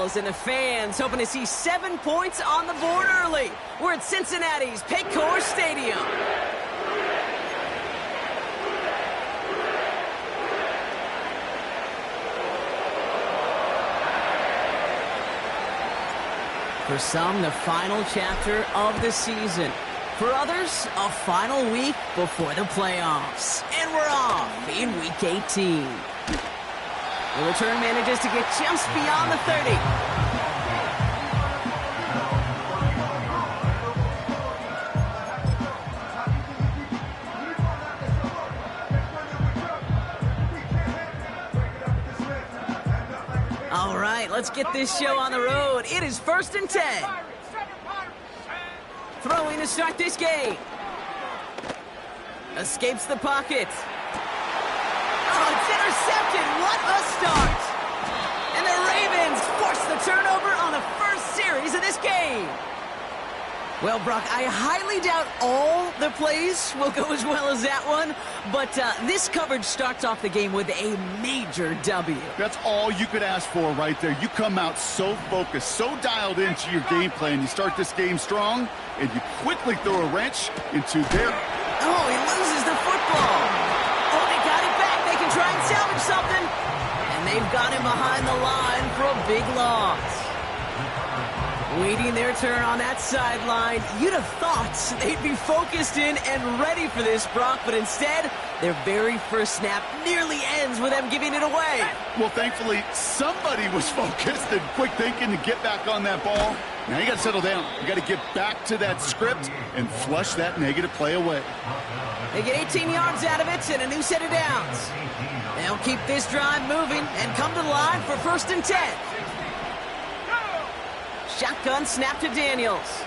smiles and the fans hoping to see 7 points on the board early. We're at Cincinnati's Paycor Stadium. For some, the final chapter of the season. For others, a final week before the playoffs. And we're off in Week 18. The return manages to get just beyond the 30. All right, let's get this show on the road. It is 1st and 10. Throwing to start this game. Escapes the pocket. Oh, it's intercepted. What a start. And the Ravens force the turnover on the first series of this game. Well, Brock, I highly doubt all the plays will go as well as that one, but this coverage starts off the game with a major W. That's all you could ask for right there. You come out so focused, so dialed into your game plan. You start this game strong, and you quickly throw a wrench into their... Oh, he loses the football. Oh, they got it back. They can try and salvage something. And they've got him behind the line for a big loss. Waiting their turn on that sideline. You'd have thought they'd be focused in and ready for this, Brock, but instead, their very first snap nearly ends with them giving it away. Well, thankfully, somebody was focused and quick thinking to get back on that ball. Now you got to settle down. You got to get back to that script and flush that negative play away. They get 18 yards out of it and a new set of downs. They'll keep this drive moving and come to the line for 1st and 10. Shotgun snap to Daniels.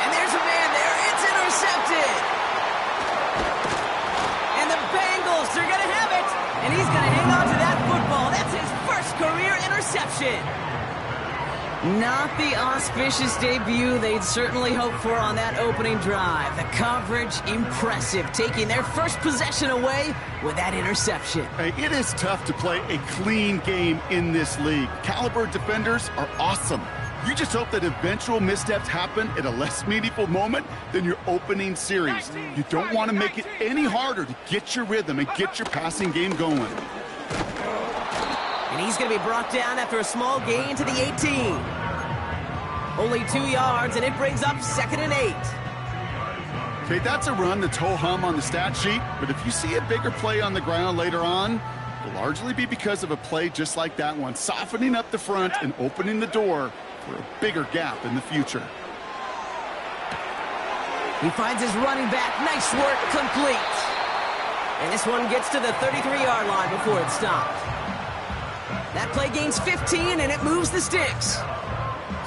And there's a man there. It's intercepted. And the Bengals, they're going to have it. And he's going to hang on to that football. That's his first career interception. Not the auspicious debut they'd certainly hoped for on that opening drive. The coverage, impressive, taking their first possession away with that interception. Hey, it is tough to play a clean game in this league. Caliber defenders are awesome. You just hope that eventual missteps happen at a less meaningful moment than your opening series. You don't want to make it any harder to get your rhythm and get your passing game going. And he's going to be brought down after a small gain to the 18. Only 2 yards, and it brings up 2nd and 8. Okay, that's a run that's ho-hum on the stat sheet, but if you see a bigger play on the ground later on, it'll largely be because of a play just like that one, softening up the front and opening the door for a bigger gap in the future. He finds his running back. Nice work, complete. And this one gets to the 33-yard line before it's stopped. That play gains 15, and it moves the sticks.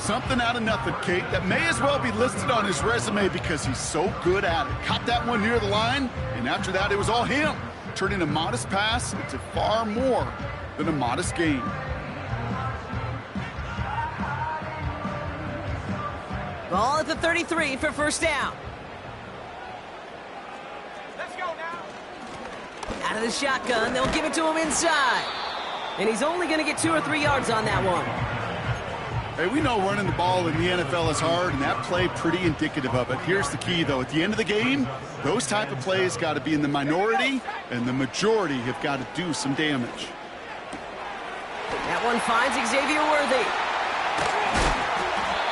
Something out of nothing, Kate. That may as well be listed on his resume because he's so good at it. Caught that one near the line, and after that, it was all him. Turning a modest pass into far more than a modest gain. Ball at the 33 for 1st down. Let's go now. Out of the shotgun, they'll give it to him inside. And he's only going to get 2 or 3 yards on that one. Hey, we know running the ball in the NFL is hard, and that play pretty indicative of it. Here's the key, though. At the end of the game, those type of plays got to be in the minority, and the majority have got to do some damage. That one finds Xavier Worthy.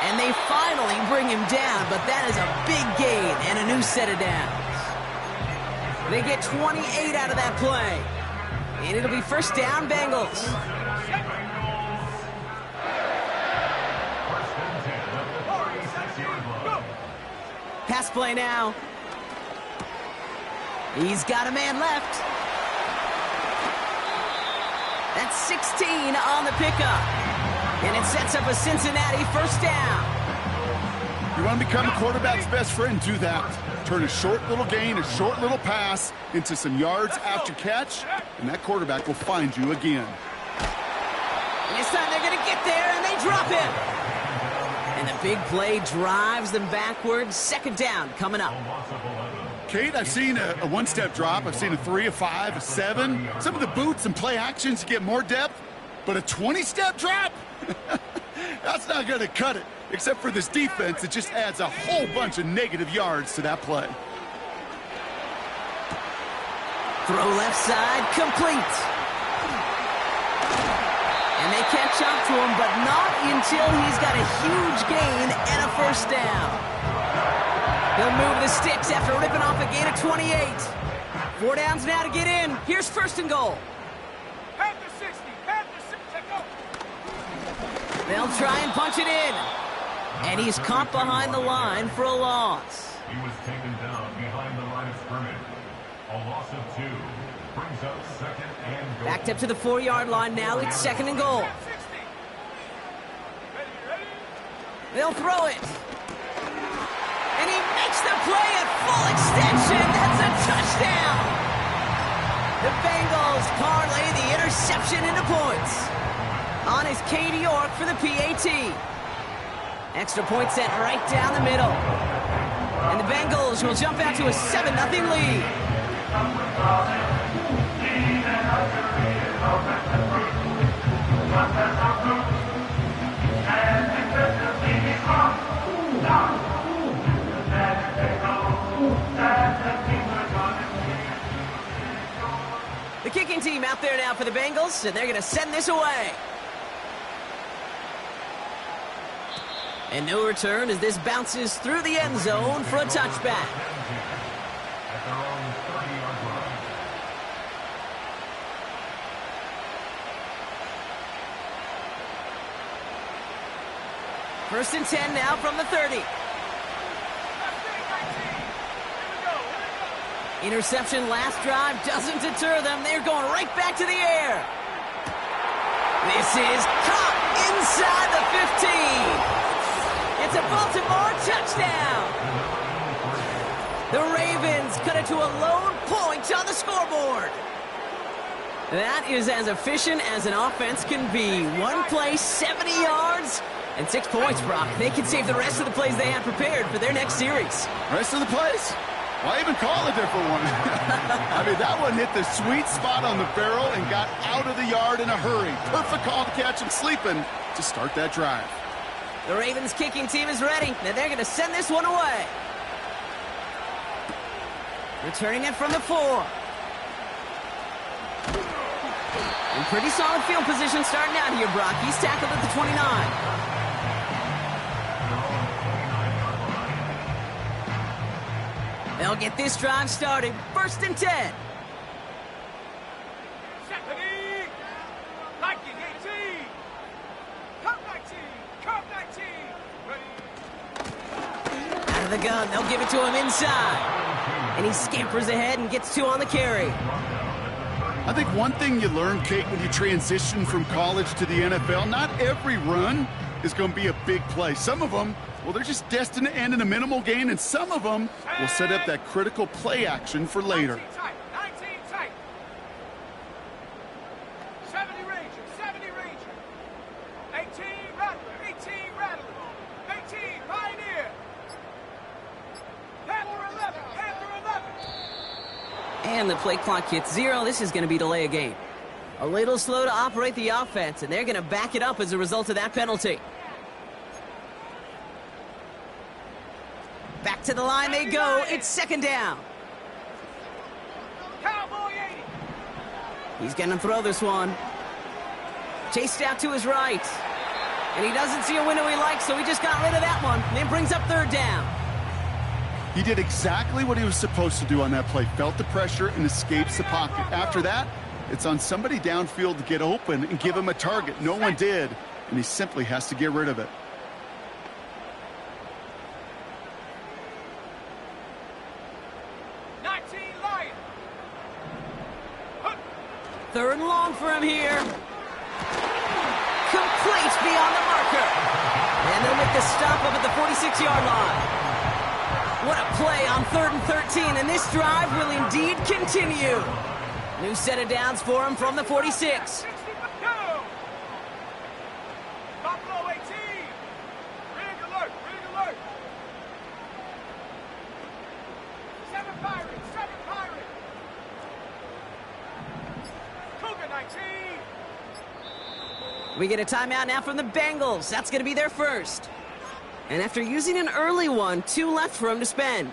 And they finally bring him down, but that is a big gain and a new set of downs. They get 28 out of that play. And it'll be 1st down, Bengals. Pass play now. He's got a man left. That's 16 on the pickup. And it sets up a Cincinnati 1st down. You want to become a quarterback's best friend? Do that. Turn a short little gain, a short little pass into some yards after catch, and that quarterback will find you again. And this time they're going to get there, and they drop him. And the big play drives them backwards. 2nd down coming up. Kate, I've seen a one-step drop. I've seen a 3, a 5, a 7. Some of the boots and play actions get more depth, but a 20-step drop? That's not going to cut it. Except for this defense, it just adds a whole bunch of negative yards to that play. Throw left side, complete. And they catch up to him, but not until he's got a huge gain and a first down. He'll move the sticks after ripping off a gain of 28. 4 downs now to get in. Here's first and goal. Panther 60, Panther 60, go. They'll try and punch it in. And he's caught behind the line for a loss. He was taken down behind the line of scrimmage. A loss of 2 brings up second and goal. Backed up to the 4-yard line now. It's second and goal. 60. Ready? They'll throw it. And he makes the play at full extension. That's a touchdown. The Bengals parlay the interception into points. On is Katie York for the PAT. Extra point set right down the middle. And the Bengals will jump out to a 7-0 lead. The kicking team out there now for the Bengals, and they're going to send this away. And no return as this bounces through the end zone for a touchback. At their own 30-yard line. First and 10 now from the 30. Interception last drive doesn't deter them. They're going right back to the air. This is caught inside the 15. It's a Baltimore touchdown. The Ravens cut it to a lone point on the scoreboard. That is as efficient as an offense can be. One play, 70 yards, and 6 points, Brock. They can save the rest of the plays they have prepared for their next series. Rest of the plays? Why even call a different one? I mean, that one hit the sweet spot on the barrel and got out of the yard in a hurry. Perfect call to catch him sleeping to start that drive. The Ravens kicking team is ready, and they're going to send this one away. Returning it from the 4. In pretty solid field position starting out here, Brock. He's tackled at the 29. They'll get this drive started. First and 10. Stephanie! 19, 18! Come 19! Come 19! Ready? Out of the gun, they'll give it to him inside. And he scampers ahead and gets 2 on the carry. I think one thing you learn, Kate, when you transition from college to the NFL, not every run is going to be a big play. Some of them, well, they're just destined to end in a minimal gain, and some of them will set up that critical play action for later. 19 tight, 19 tight. 70 Ranger, 70 Ranger. 18 Rattler, 18 Rattler. 18 Pioneer. Panther 11, Panther 11. And the play clock hits 0. This is going to be delay a game. A little slow to operate the offense, and they're going to back it up as a result of that penalty. Back to the line they go. It's second down. Cowboy 80. He's going to throw this one. Chased out to his right. And he doesn't see a window he likes, so he just got rid of that one. And it brings up third down. He did exactly what he was supposed to do on that play. Felt the pressure and escapes the pocket. After that, it's on somebody downfield to get open and give him a target. No one did, and he simply has to get rid of it. Third and long for him here. Complete beyond the marker. And they'll make the stop up at the 46-yard line. What a play on 3rd and 13, and this drive will indeed continue. New set of downs for him from the 46. Buffalo 18. Rig alert, rig alert. 7 Pirates. We get a timeout now from the Bengals. That's going to be their first. And after using an early one, 2 left for him to spend.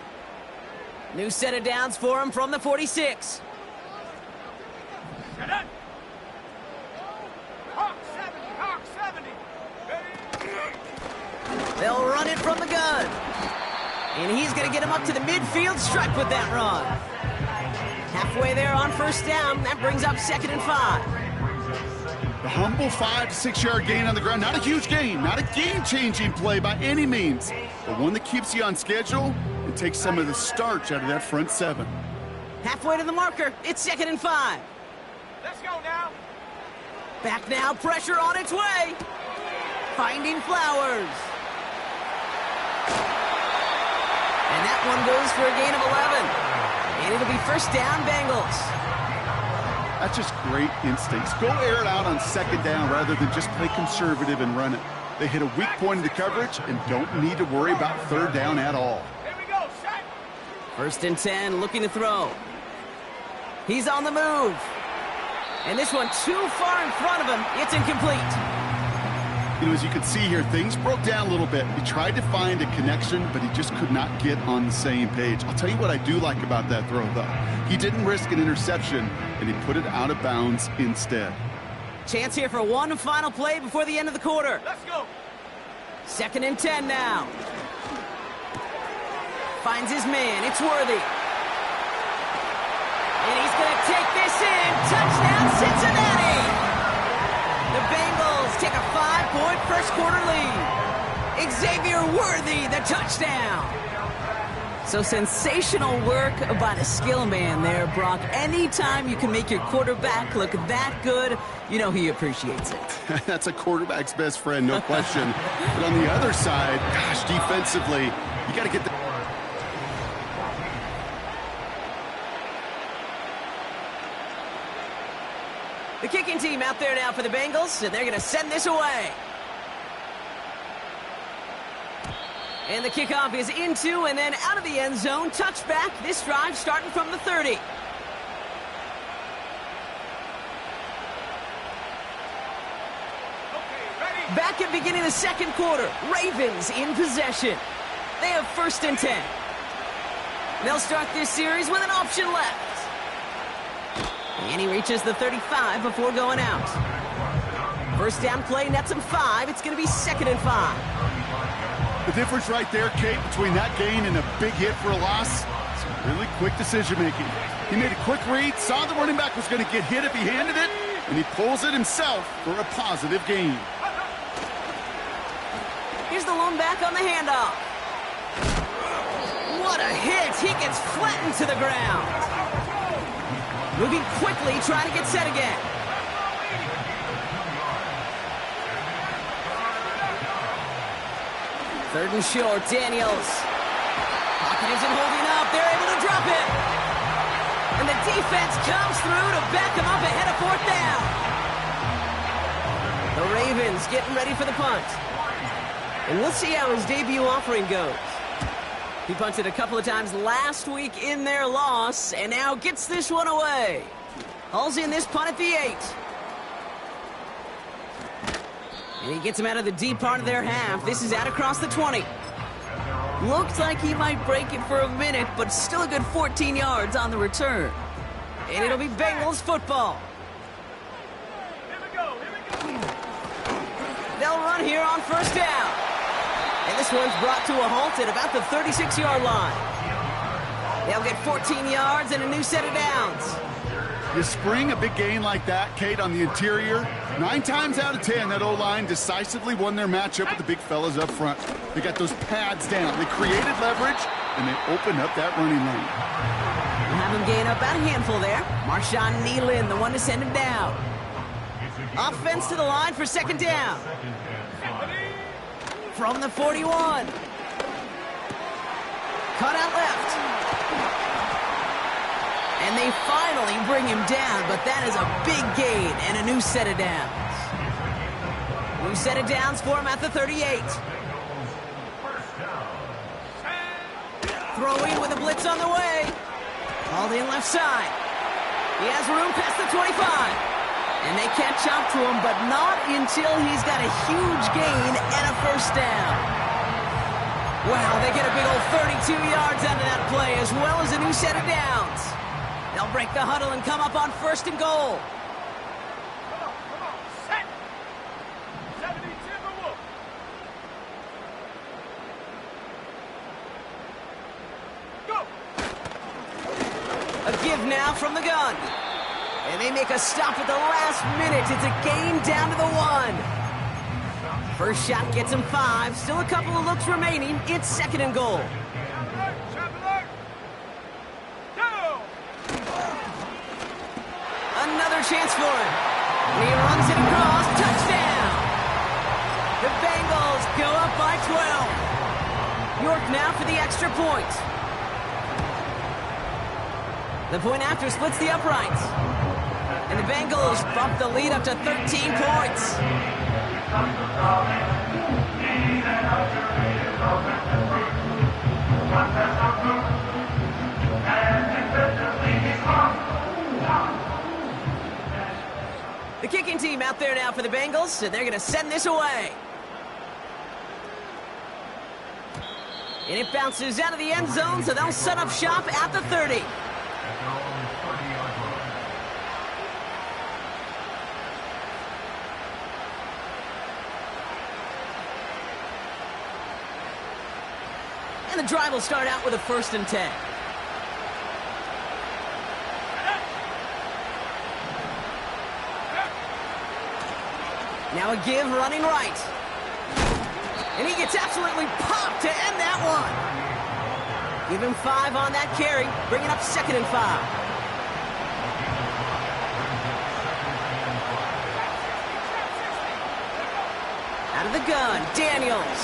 New set of downs for him from the 46. Get it. Hawk 70. They'll run it from the gun. And he's going to get him up to the midfield stripe with that run. Halfway there on first down. That brings up 2nd and 5. The humble 5 to 6 yard gain on the ground. Not a huge gain, not a game-changing play by any means, but one that keeps you on schedule and takes some of the starch out of that front 7. Halfway to the marker. It's 2nd and 5. Let's go now. Back now, pressure on its way. Finding Flowers. And that one goes for a gain of 11. And it'll be first down, Bengals. That's just great instincts. Go air it out on 2nd down rather than just play conservative and run it. They hit a weak point in the coverage and don't need to worry about 3rd down at all. Here we go, set. 1st and 10, looking to throw. He's on the move. And this one too far in front of him. It's incomplete. You know, as you can see here, things broke down a little bit. He tried to find a connection, but he just could not get on the same page. I'll tell you what I do like about that throw, though. He didn't risk an interception, and he put it out of bounds instead. Chance here for one final play before the end of the quarter. Let's go. 2nd and 10 now. Finds his man. It's Worthy. And he's going to take this in. Touchdown, Cincinnati! The Bengals take a 5-point first quarter lead. Xavier Worthy, the touchdown. So sensational work by the skill man there, Brock. Anytime you can make your quarterback look that good, you know he appreciates it. That's a quarterback's best friend, no question. But on the other side, gosh, defensively, you got to get the... The kicking team out there now for the Bengals, and they're going to send this away. And the kickoff is into and then out of the end zone. Touchback. This drive starting from the 30. Okay, ready. Back at beginning of the second quarter. Ravens in possession. They have 1st and 10. They'll start this series with an option left. And he reaches the 35 before going out. First down play nets him 5. It's going to be 2nd and 5. The difference right there, Kate, between that gain and a big hit for a loss, is really quick decision-making. He made a quick read, saw the running back was going to get hit if he handed it, and he pulls it himself for a positive gain. Here's the lone back on the handoff. What a hit! He gets flattened to the ground. Moving quickly, trying to get set again. Third and short, Daniels. Pocket isn't holding up. They're able to drop it. And the defense comes through to back him up ahead of 4th down. The Ravens getting ready for the punt. And we'll see how his debut offering goes. He punted a couple of times last week in their loss, and now gets this one away. Hauls in this punt at the 8. And he gets him out of the deep part of their half. This is out across the 20. Looks like he might break it for a minute, but still a good 14 yards on the return. And it'll be Bengals football. Here we go. They'll run here on first down. And this one's brought to a halt at about the 36-yard line. They'll get 14 yards and a new set of downs. You spring a big gain like that, Kate, on the interior, 9 times out of 10, that O-line decisively won their matchup with the big fellas up front. They got those pads down. They created leverage, and they opened up that running lane. We'll have him gain up about a handful there. Marshawn Nealon, the one to send him down. Offense to the line for 2nd down. From the 41. Cut out left. And they finally bring him down, but that is a big gain and a new set of downs. New set of downs for him at the 38. Throwing with a blitz on the way. Called in left side. He has room past the 25. And they catch up to him, but not until he's got a huge gain and a first down. Wow, they get a big old 32 yards out of that play, as well as a new set of downs. They'll break the huddle and come up on 1st and goal. Come on, set. 70 Timberwolves. Go. A give now from the gun. And they make a stop at the last minute. It's a gain down to the 1. First shot gets him 5. Still a couple of looks remaining. It's 2nd and goal. Traveler. Go. Another chance for him. And he runs it across. Touchdown. The Bengals go up by 12. York now for the extra point. The point after splits the uprights. And the Bengals bump the lead up to 13 points. The kicking team out there now for the Bengals, so they're going to send this away. And it bounces out of the end zone, so they'll set up shop at the 30. And the drive will start out with a 1st and 10. Now a give running right. And he gets absolutely popped to end that one. Give him 5 on that carry, bringing up 2nd and 5. Out of the gun, Daniels.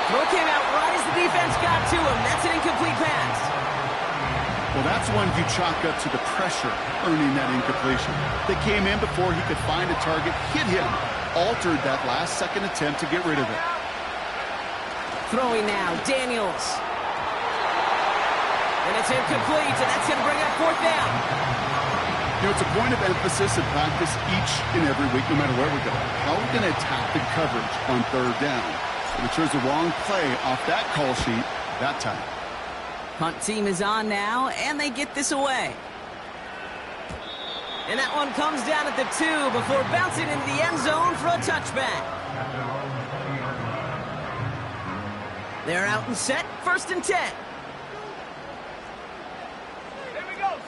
Throw came out right as the defense got to him. That's an incomplete pass. Well, that's one you chalk up to the pressure earning that incompletion. They came in before he could find a target, hit him, altered that last-second attempt to get rid of it. Throwing now, Daniels. And it's incomplete, and that's going to bring up 4th down. You know, it's a point of emphasis in practice each and every week, no matter where we go. How are we going to attack the coverage on 3rd down? We chose the wrong play off that call sheet that time. Punt team is on now, and they get this away. And that one comes down at the 2 before bouncing into the end zone for a touchback. They're out and set, 1st and 10. Here we go.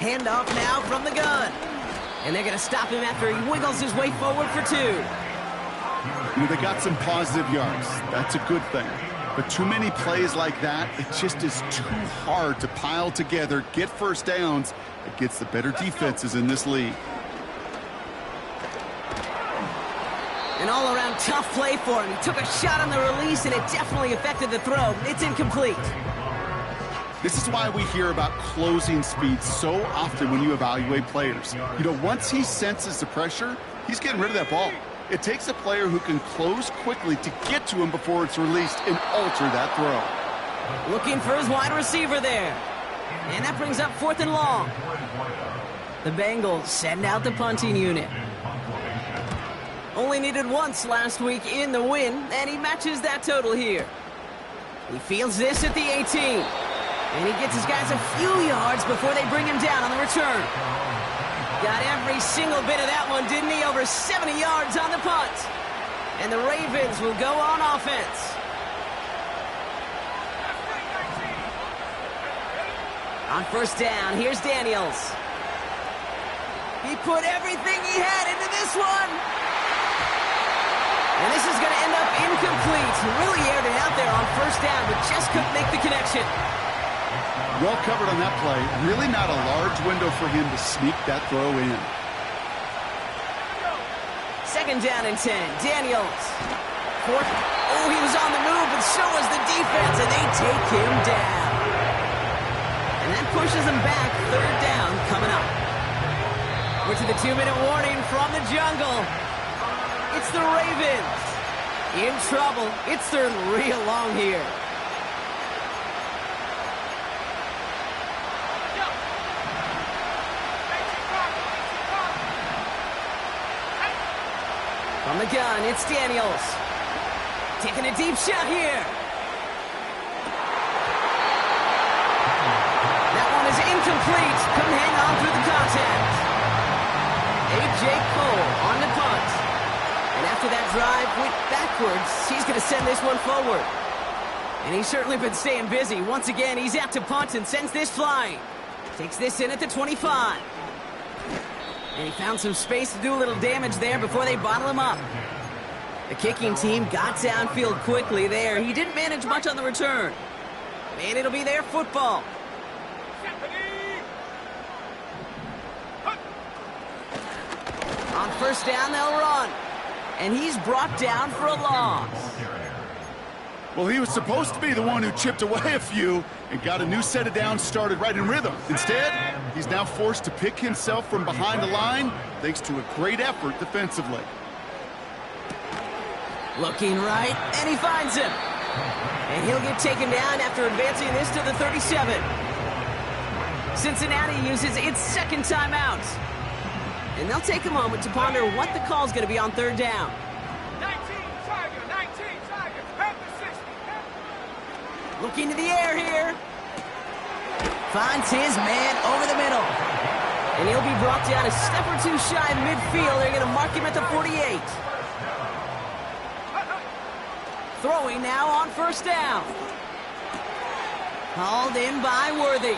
Handoff now from the gun. And they're going to stop him after he wiggles his way forward for 2. You know, they got some positive yards. That's a good thing. But too many plays like that, it just is too hard to pile together, get first downs against the better defenses in this league. An all-around tough play for him. He took a shot on the release, and it definitely affected the throw. It's incomplete. This is why we hear about closing speed so often when you evaluate players. You know, once he senses the pressure, he's getting rid of that ball. It takes a player who can close quickly to get to him before it's released and alter that throw. Looking for his wide receiver there. And that brings up 4th and long. The Bengals send out the punting unit. Only needed once last week in the win, and he matches that total here. He fields this at the 18. And he gets his guys a few yards before they bring him down on the return. Got every single bit of that one, didn't he? Over 70 yards on the punt. And the Ravens will go on offense. On 1st down, here's Daniels. He put everything he had into this one. And this is going to end up incomplete. He really aired it out there on 1st down, but just couldn't make the connection. Well covered on that play. Really not a large window for him to sneak that throw in. 2nd down and 10. Daniels. 4th. Oh, he was on the move, but so was the defense, and they take him down. And that pushes him back. 3rd down coming up. We're to the 2-minute warning from the jungle. It's the Ravens. In trouble. It's 3rd real long here. From the gun, it's Daniels. Taking a deep shot here. That one is incomplete. Couldn't hang on through the contact. A.J. Cole on the punt. And after that drive went backwards, he's going to send this one forward. And he's certainly been staying busy. Once again, he's out to punt and sends this flying. Takes this in at the 25. And he found some space to do a little damage there before they bottle him up. The kicking team got downfield quickly there. He didn't manage much on the return. And it'll be their football. On first down, they'll run. And he's brought down for a loss. Well, he was supposed to be the one who chipped away a few and got a new set of downs started right in rhythm. Instead, he's now forced to pick himself from behind the line thanks to a great effort defensively. Looking right, and he finds him. And he'll get taken down after advancing this to the 37. Cincinnati uses its second timeout. And they'll take a moment to ponder what the call's going to be on third down. 19 Tigers, Panther 60. Looking to the air here. Finds his man over the middle. And he'll be brought down a step or two shy of midfield. They're going to mark him at the 48. Throwing now on first down. Hauled in by Worthy.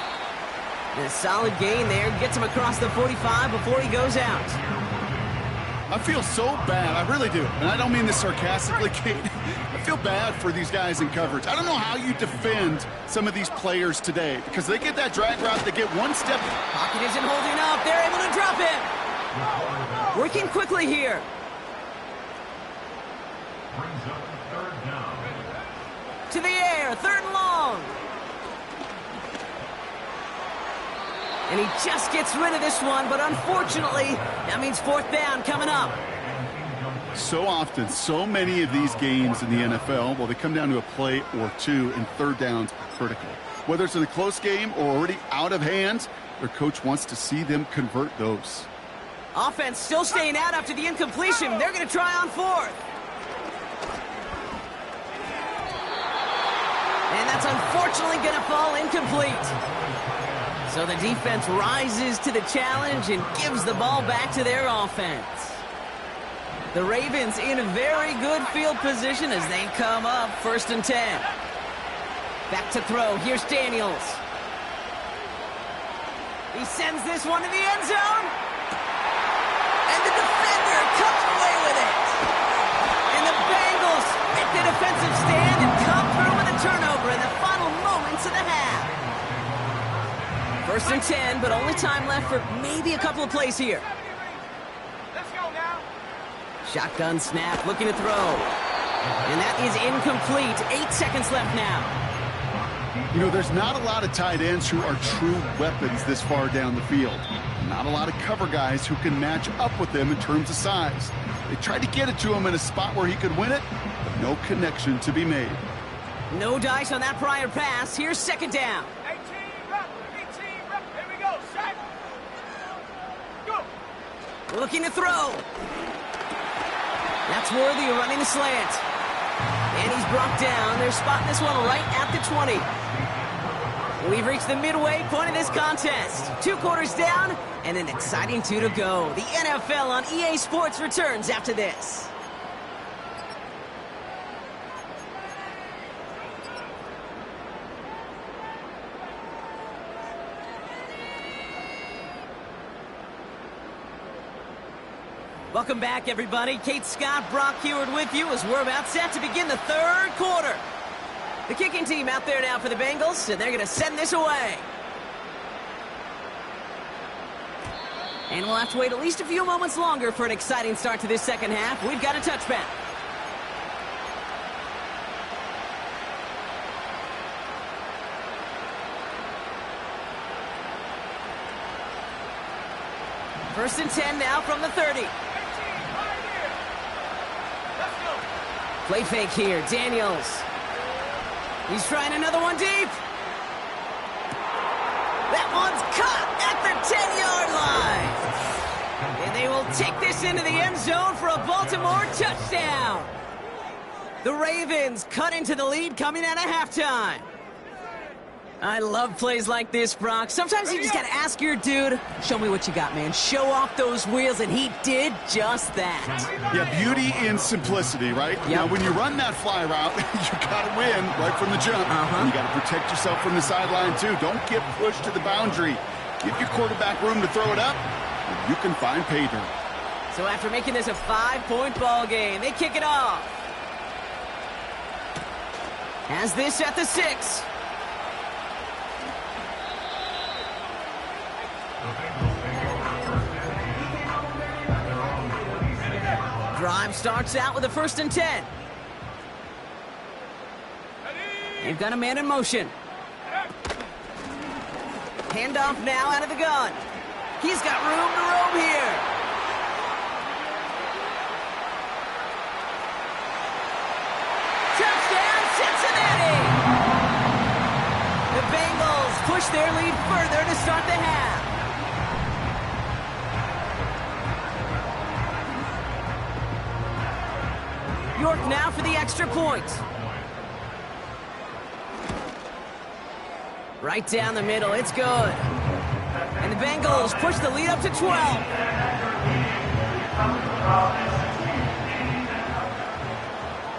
And a solid gain there. Gets him across the 45 before he goes out. I feel so bad. I really do. And I don't mean this sarcastically, Kate. I feel bad for these guys in coverage. I don't know how you defend some of these players today because they get that drag route, they get one step. Pocket isn't holding up. They're able to drop him. Working quickly here. Brings up third down. To the air, third and long. And he just gets rid of this one, but unfortunately, that means fourth down coming up. So often, so many of these games in the NFL, well, they come down to a play or two, and third downs are critical. Whether it's in a close game or already out of hand, their coach wants to see them convert those. Offense still staying out after the incompletion. They're going to try on fourth. And that's unfortunately going to fall incomplete. So the defense rises to the challenge and gives the ball back to their offense. The Ravens in a very good field position as they come up first and 10. Back to throw. Here's Daniels. He sends this one to the end zone. And the defender comes away with it. And the Bengals make the defensive stand and come through with a turnover in the final moments of the half. First and 10, but only time left for maybe a couple of plays here. Let's go now. Shotgun snap, looking to throw. And that is incomplete. 8 seconds left now. You know, there's not a lot of tight ends who are true weapons this far down the field. Not a lot of cover guys who can match up with them in terms of size. They tried to get it to him in a spot where he could win it, but no connection to be made. No dice on that prior pass. Here's second down. 18 rep. Here we go. Set. Go. Looking to throw. That's Worthy running the slant. And he's brought down. They're spotting this one right at the 20. We've reached the midway point of this contest. 2 quarters down and an exciting 2 to go. The NFL on EA Sports returns after this. Welcome back, everybody. Kate Scott, Brock Heward with you as we're about set to begin the third quarter. The kicking team out there now for the Bengals, and they're going to send this away. And we'll have to wait at least a few moments longer for an exciting start to this second half. We've got a touchback. First and 10 now from the 30. Play fake here, Daniels. He's trying another one deep. That one's caught at the 10-yard line. And they will take this this into the end zone for a Baltimore touchdown. The Ravens cut into the lead coming out of halftime. I love plays like this, Brock. Sometimes you just got to ask your dude, show me what you got, man. Show off those wheels, and he did just that. Yeah, beauty in simplicity, right? Yep. Now, when you run that fly route, you got to win right from the jump. And you got to protect yourself from the sideline, too. Don't get pushed to the boundary. Give your quarterback room to throw it up, and you can find pay dirt. So after making this a 5-point ball game, they kick it off. Has this at the 6. Drive starts out with a 1st and 10. They've got a man in motion. Handoff now out of the gun. He's got room to roam here. Touchdown, Cincinnati! The Bengals push their lead further to start the half. York now for the extra point. Right down the middle, it's good. And the Bengals push the lead up to 12.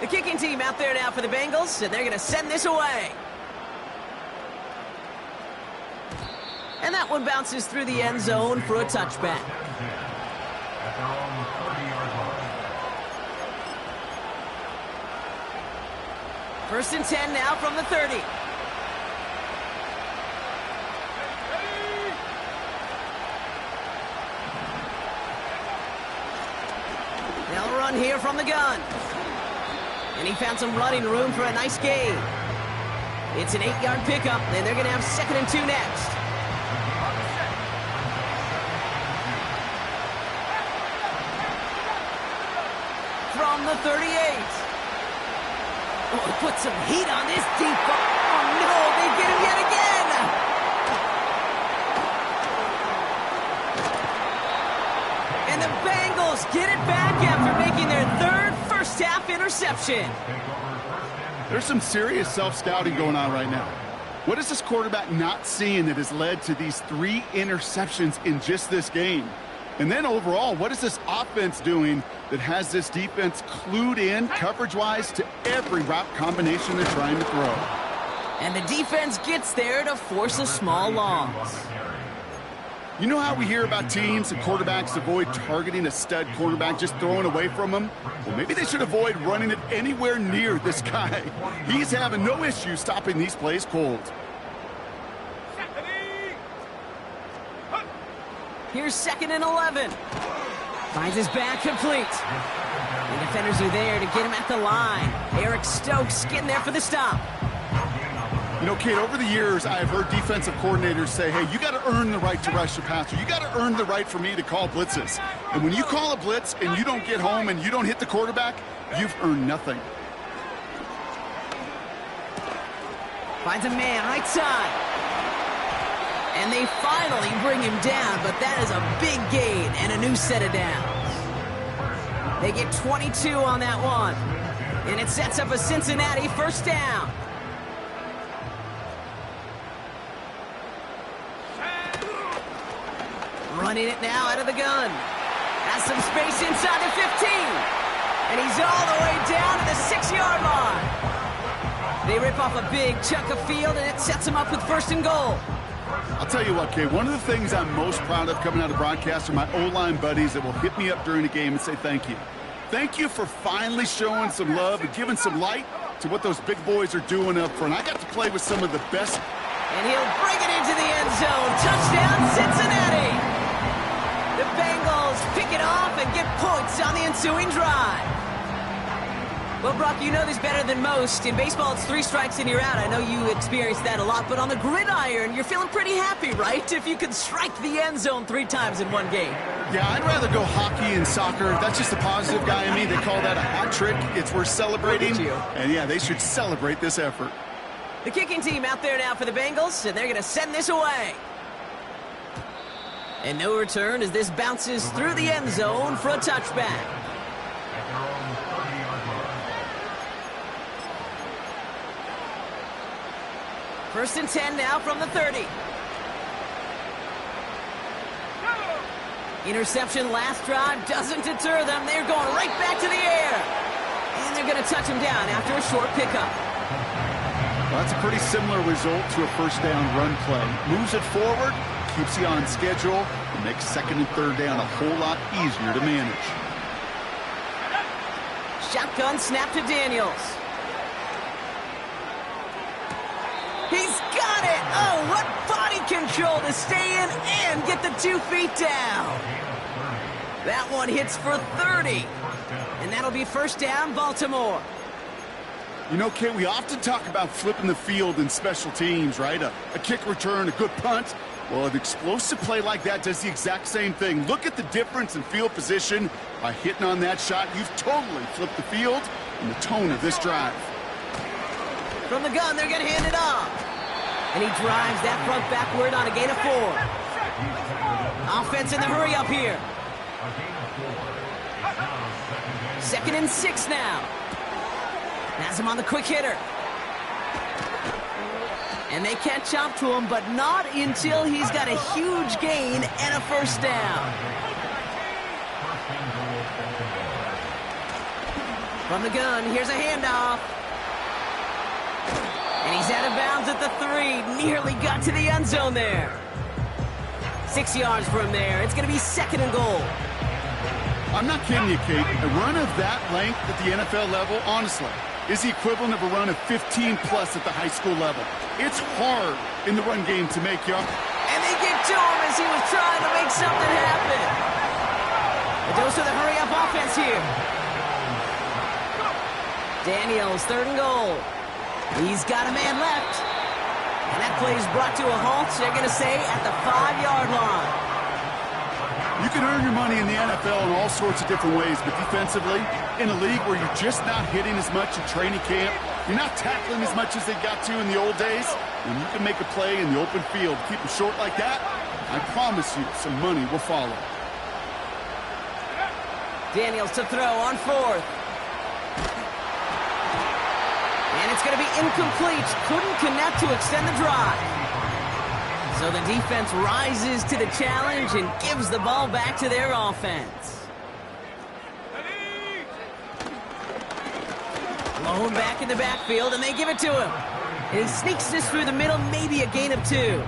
The kicking team out there now for the Bengals, and they're going to send this away. And that one bounces through the end zone for a touchback. First and 10 now from the 30. They'll run here from the gun. And he found some running room for a nice gain. It's an 8-yard pickup, and they're going to have 2nd and 2 next. From the 38. Oh, put some heat on this deep ball. Oh, no, they get him yet again. And the Bengals get it back after making their 3rd first-half interception. There's some serious self-scouting going on right now. What is this quarterback not seeing that has led to these 3 interceptions in just this game? And then overall, what is this offense doing that has this defense clued in coverage-wise to every route combination they're trying to throw? And the defense gets there to force a small loss. You know how we hear about teams and quarterbacks avoid targeting a stud quarterback, just throwing away from him? Well, maybe they should avoid running it anywhere near this guy. He's having no issue stopping these plays cold. Here's 2nd and 11. Finds his back complete. The defenders are there to get him at the line. Eric Stokes getting there for the stop. You know, Kate, over the years, I have heard defensive coordinators say, hey, you got to earn the right to rush the passer. You got to earn the right for me to call blitzes. And when you call a blitz and you don't get home and you don't hit the quarterback, you've earned nothing. Finds a man right side. And they finally bring him down, but that is a big gain and a new set of downs. They get 22 on that one. And it sets up a Cincinnati first down. Running it now out of the gun. Has some space inside the 15. And he's all the way down to the 6-yard line. They rip off a big chunk of field, and it sets them up with 1st and goal. I'll tell you what, Kate, one of the things I'm most proud of coming out of broadcast are my O-line buddies that will hit me up during the game and say thank you. Thank you for finally showing some love and giving some light to what those big boys are doing up front. I got to play with some of the best. And he'll bring it into the end zone. Touchdown, Cincinnati! The Bengals pick it off and get points on the ensuing drive. Well, Brock, you know this better than most. In baseball, it's 3 strikes and you're out. I know you experienced that a lot, but on the gridiron, you're feeling pretty happy, right? If you could strike the end zone 3 times in one game. Yeah, I'd rather go hockey and soccer. That's just a positive guy in me. They call that a hat trick. It's worth celebrating. And yeah, they should celebrate this effort. The kicking team out there now for the Bengals, and they're going to send this away. And no return as this bounces through the end zone for a touchback. At their own 30-yard line. First and 10 now from the 30. Interception last drive doesn't deter them. They're going right back to the air. And they're going to touch him down after a short pickup. Well, that's a pretty similar result to a first down run play. Moves it forward, keeps you on schedule, and makes second and third down a whole lot easier to manage. Shotgun snap to Daniels. He's got it! Oh, what body control to stay in and get the 2 feet down. That one hits for 30. And that'll be first down, Baltimore. You know, Kate, we often talk about flipping the field in special teams, right? A kick return, a good punt. Well, an explosive play like that does the exact same thing. Look at the difference in field position. By hitting on that shot, you've totally flipped the field and the tone of this drive. From the gun, they're going to hand it off. And he drives that front backward on a gain of 4. Offense in the hurry up here. Second and 6 now. Has him on the quick hitter. And they catch up to him, but not until he's got a huge gain and a first down. From the gun, here's a handoff. And he's out of bounds at the 3. Nearly got to the end zone there. 6 yards from there. It's going to be second and goal. I'm not kidding you, Kate. A run of that length at the NFL level, honestly, is the equivalent of a run of 15-plus at the high school level. It's hard in the run game to make yards. And they get to him as he was trying to make something happen. A dose of the hurry-up offense here. Daniels, third and goal. He's got a man left. And that play is brought to a halt, so they're going to say at the 5-yard line. You can earn your money in the NFL in all sorts of different ways, but defensively, in a league where you're just not hitting as much in training camp, you're not tackling as much as they got to in the old days, when you can make a play in the open field, keep them short like that, I promise you some money will follow. Daniels to throw on 4th. And it's going to be incomplete. Couldn't connect to extend the drive. So the defense rises to the challenge and gives the ball back to their offense. Lone back in the backfield, and they give it to him. And he sneaks this through the middle, maybe a gain of 2.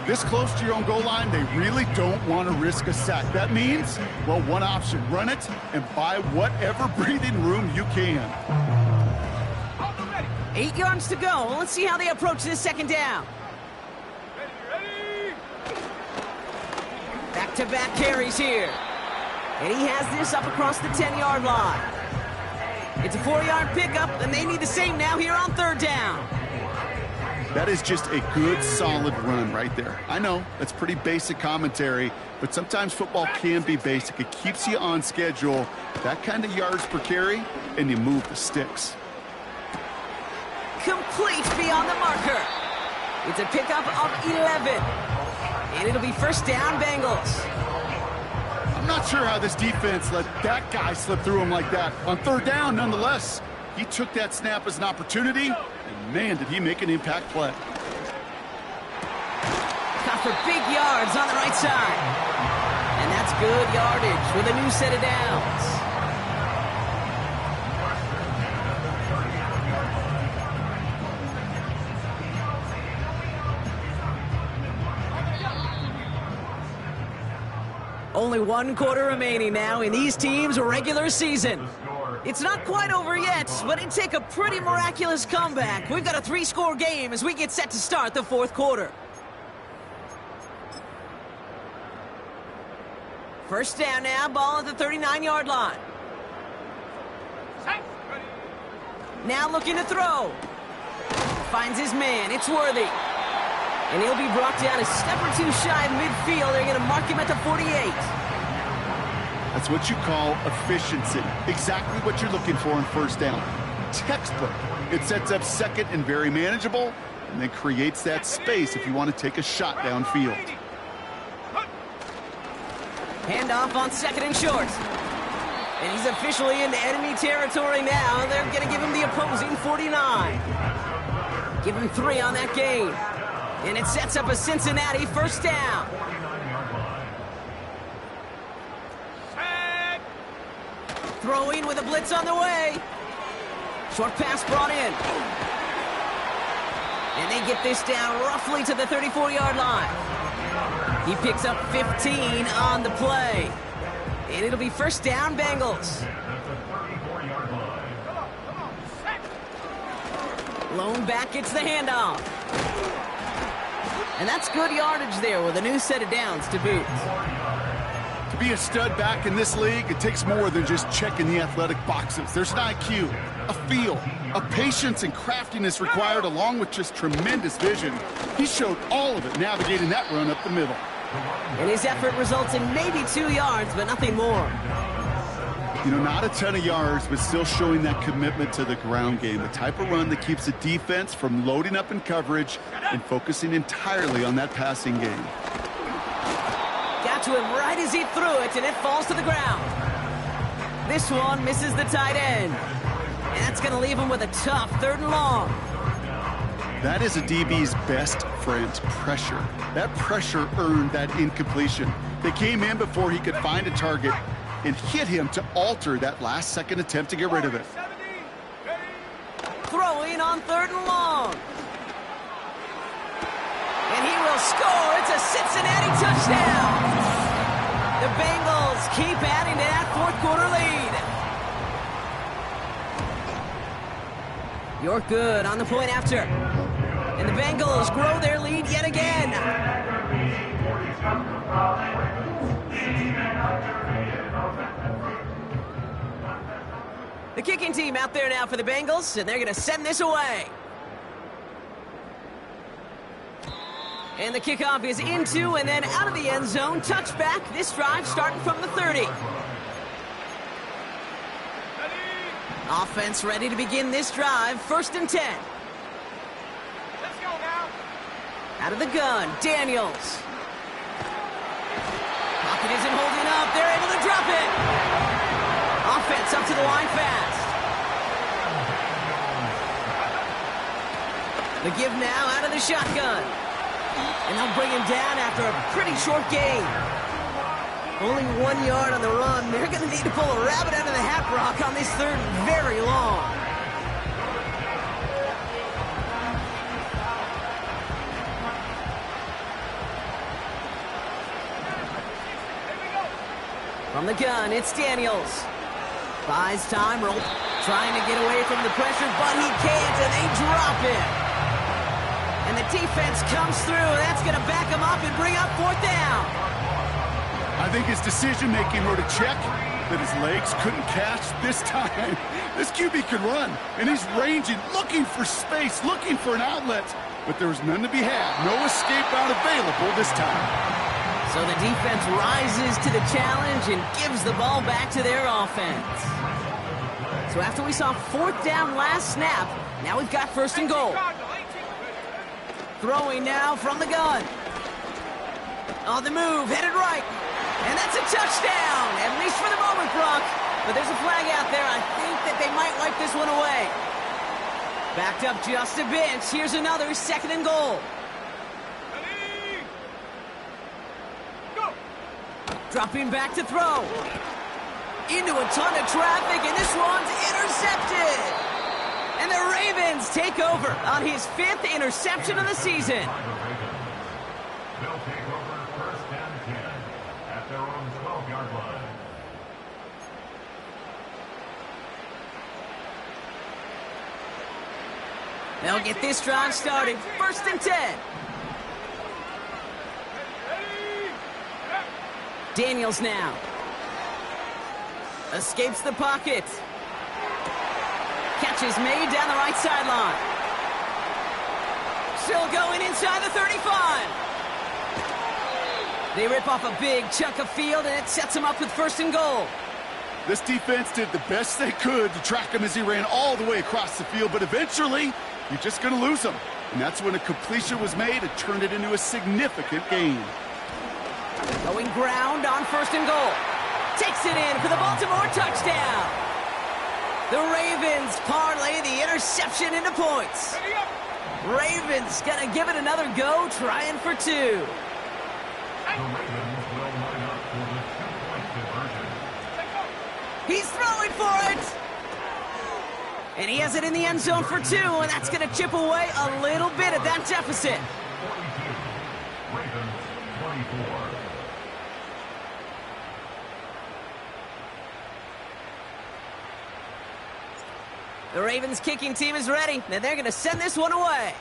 This close to your own goal line, they really don't want to risk a sack. That means, well, one option, run it and buy whatever breathing room you can. 8 yards to go. Let's see how they approach this second down. Back-to-back carries here. And he has this up across the 10-yard line. It's a 4-yard pickup, and they need the same now here on third down. That is just a good, solid run right there. I know, that's pretty basic commentary, but sometimes football can be basic. It keeps you on schedule, that kind of yards per carry, and you move the sticks. Complete beyond the marker. It's a pickup of 11. And it'll be first down, Bengals. I'm not sure how this defense let that guy slip through him like that. On third down, nonetheless, he took that snap as an opportunity, and man, did he make an impact play. Caught for big yards on the right side. And that's good yardage with a new set of downs. Only 1 quarter remaining now in these teams' regular season. It's not quite over yet, but it'd take a pretty miraculous comeback. We've got a 3-score game as we get set to start the 4th quarter. First down now, ball at the 39-yard line. Now looking to throw. Finds his man, it's Worthy. And he'll be brought down a step or 2 shy of midfield. They're going to mark him at the 48. That's what you call efficiency. Exactly what you're looking for in first down. Textbook. It sets up second and very manageable, and then creates that space if you want to take a shot downfield. Handoff on 2nd and short. And he's officially into enemy territory now. They're going to give him the opposing 49. Give him 3 on that game. And it sets up a Cincinnati first down. Throwing with a blitz on the way. Short pass brought in. And they get this down roughly to the 34-yard line. He picks up 15 on the play. And it'll be first down, Bengals. Lone back gets the handoff. And that's good yardage there with a new set of downs to boot. To be a stud back in this league, it takes more than just checking the athletic boxes. There's an IQ, a feel, a patience and craftiness required along with just tremendous vision. He showed all of it navigating that run up the middle. And his effort results in maybe 2 yards, but nothing more. You know, not a ton of yards, but still showing that commitment to the ground game. The type of run that keeps the defense from loading up in coverage and focusing entirely on that passing game. Got to him right as he threw it, and it falls to the ground. This one misses the tight end. And that's going to leave him with a tough 3rd and long. That is a DB's best friend, pressure. That pressure earned that incompletion. They came in before he could find a target and hit him to alter that last-second attempt to get rid of it. Throwing on 3rd and long. And he will score. It's a Cincinnati touchdown. The Bengals keep adding to that 4th quarter lead. You're good on the point after. And the Bengals grow their lead yet again. The kicking team out there now for the Bengals, and they're going to send this away. And the kickoff is into and then out of the end zone. Touchback. This drive starting from the 30. Offense ready to begin this drive. 1st and 10. Let's go now. Out of the gun, Daniels. Pocket isn't holding up. They're able to drop it. Offense up to the line fast. The give now out of the shotgun. And they'll bring him down after a pretty short game. Only 1 yard on the run. They're going to need to pull a rabbit out of the hat, Brock, on this 3rd and very long. From the gun, it's Daniels. Buys time, roll, trying to get away from the pressure, but he can't, and they drop it. And the defense comes through, and that's going to back him up and bring up 4th down. I think his decision-making wrote a check that his legs couldn't catch this time. This QB could run, and he's ranging, looking for space, looking for an outlet. But there was none to be had. No escape route available this time. So the defense rises to the challenge and gives the ball back to their offense. So after we saw 4th down last snap, now we've got 1st and goal. Throwing now from the gun. On the move, headed right. And that's a touchdown, at least for the moment, Brock. But there's a flag out there. I think that they might wipe this one away. Backed up just a bit. Here's another 2nd and goal. Ready? Go. Dropping back to throw. Into a ton of traffic, and this one's intercepted. And the Ravens take over on his 5th interception of the season. They'll take over 1st and 10 at their own 12-yard line. They'll get this drive started. 1st and 10. Daniels now. Escapes the pocket. Catch is made down the right sideline. Still going inside the 35. They rip off a big chunk of field, and it sets them up with 1st and goal. This defense did the best they could to track him as he ran all the way across the field, but eventually, you're just going to lose him. And that's when a completion was made and turned it into a significant gain. Going ground on 1st and goal. Takes it in for the Baltimore touchdown. The Ravens parlay the interception into points. Ravens gonna give it another go, trying for 2. The Ravens will line up for the 2-point conversion. He's throwing for it. And he has it in the end zone for 2, and that's gonna chip away a little bit at that deficit. 42. Ravens 24. The Ravens kicking team is ready, and they're going to send this one away.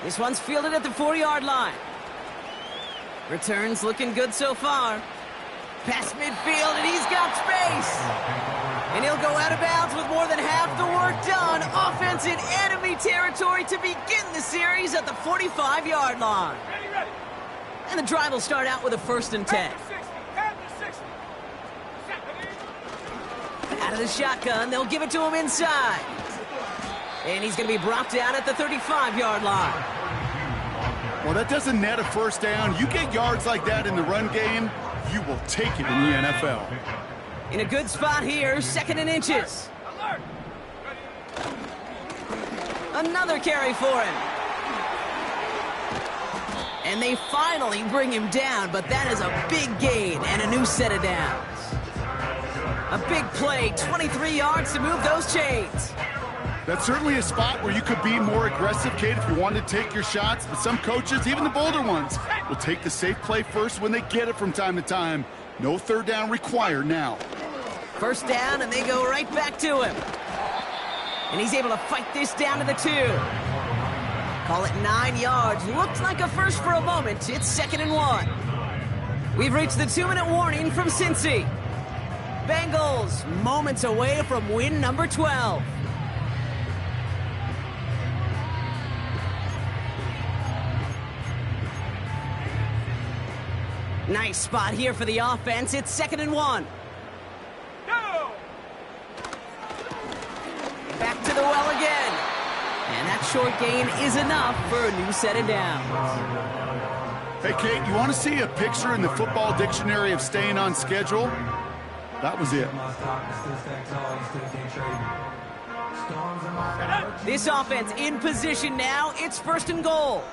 This one's fielded at the 4-yard line. Returns looking good so far. Past midfield, and he's got space. And he'll go out of bounds with more than half the work done. Offense in enemy territory to begin the series at the 45-yard line. Ready. And the drive will start out with a 1st and 10. Out of the shotgun, they'll give it to him inside. And he's going to be brought down at the 35-yard line. Well, that doesn't net a 1st down. You get yards like that in the run game, you will take it in the NFL. In a good spot here, 2nd and inches. Alert. Another carry for him. And they finally bring him down, but that is a big gain and a new set of downs. A big play, 23 yards to move those chains. That's certainly a spot where you could be more aggressive, Kate, if you wanted to take your shots. But some coaches, even the bolder ones, will take the safe play first when they get it from time to time. No 3rd down required now. 1st down, and they go right back to him. And he's able to fight this down to the 2. Call it 9 yards. Looked like a first for a moment. It's 2nd and 1. We've reached the 2-minute warning from Cincy. Bengals moments away from win number 12. Nice spot here for the offense. It's 2nd and 1. Go! Back to the well again. And that short gain is enough for a new set of downs. Hey, Kate, you want to see a picture in the football dictionary of staying on schedule? That was it. This offense in position now. It's 1st and goal.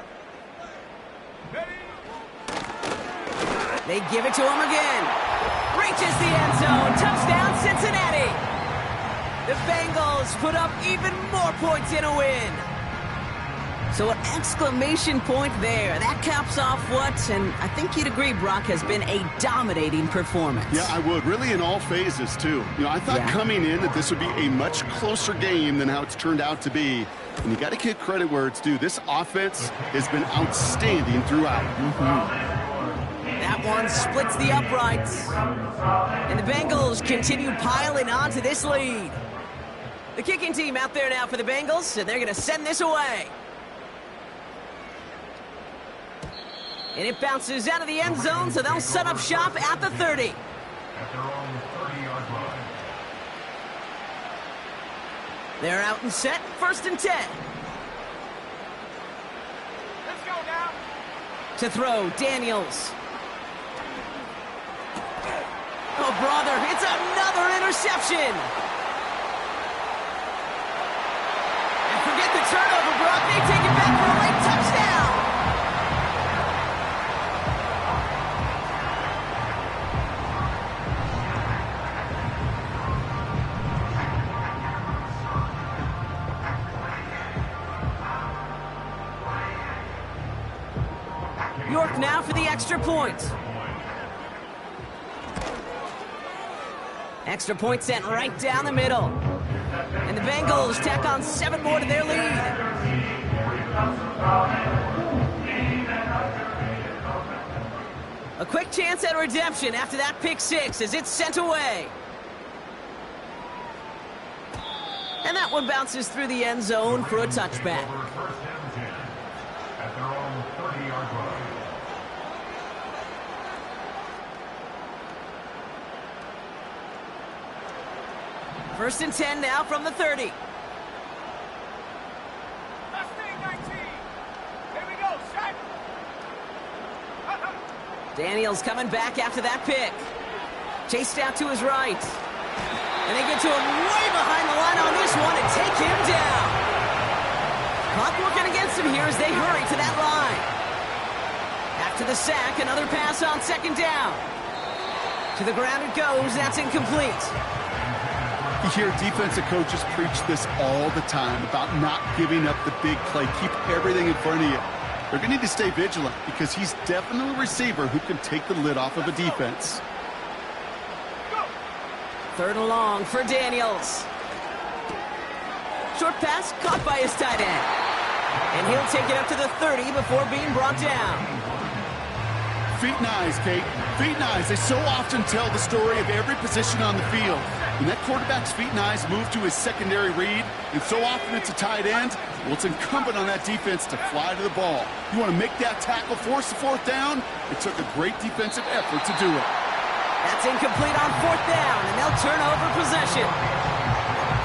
They give it to him again. Reaches the end zone. Touchdown, Cincinnati. The Bengals put up even more points in a win. So an exclamation point there. That caps off what, and I think you'd agree, Brock, has been a dominating performance. Yeah, I would. Really in all phases, too. You know, I thought coming in that this would be a much closer game than how it's turned out to be. And you got to give credit where it's due. This offense has been outstanding throughout. That one splits the uprights. And the Bengals continue piling on to this lead. The kicking team out there now for the Bengals, and they're going to send this away. And it bounces out of the end zone, so they'll set up shop at the 30. At their own 30-yard line. They're out and set, 1st and 10. Let's go now. To throw, Daniels. Oh, brother, it's another interception. And forget the turnover, Brock. They take it back for a late touchdown. York now for the extra point. Extra point sent right down the middle. And the Bengals tack on 7 more to their lead. A quick chance at redemption after that pick 6 as it's sent away. And that one bounces through the end zone for a touchback. At their own 30-yard line. First and 10 now from the 30. Mustang 19. Here we go, set. Daniels coming back after that pick. Chased out to his right. And they get to him way behind the line on this one and take him down. Clock working against him here as they hurry to that line. After the sack, another pass on second down. To the ground it goes. That's incomplete. You hear defensive coaches preach this all the time about not giving up the big play. Keep everything in front of you. They're going to need to stay vigilant because he's definitely a receiver who can take the lid off of a defense. Third and long for Daniels. Short pass caught by his tight end. And he'll take it up to the 30 before being brought down. Feet and eyes, Kate. Feet and eyes. They so often tell the story of every position on the field. When that quarterback's feet and eyes move to his secondary read, and so often it's a tight end, well, it's incumbent on that defense to fly to the ball. You want to make that tackle, force the fourth down? It took a great defensive effort to do it. That's incomplete on fourth down, and they'll turn over possession.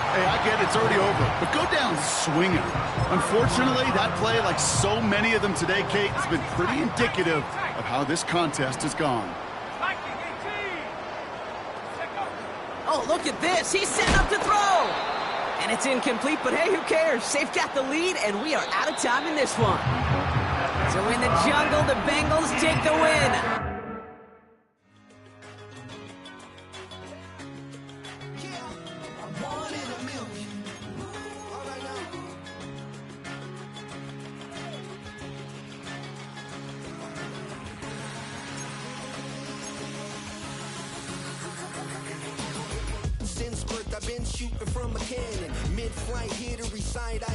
Hey, I get it, it's already over, but go down swinging. Unfortunately, that play, like so many of them today, Kate, has been pretty indicative of how this contest has gone. Oh, look at this. He's setting up to throw. And it's incomplete, but hey, who cares? They've got the lead, and we are out of time in this one. So in the jungle, the Bengals take the win. Since birth, I've been shooting from a cannon. Mid-flight, here to recite, I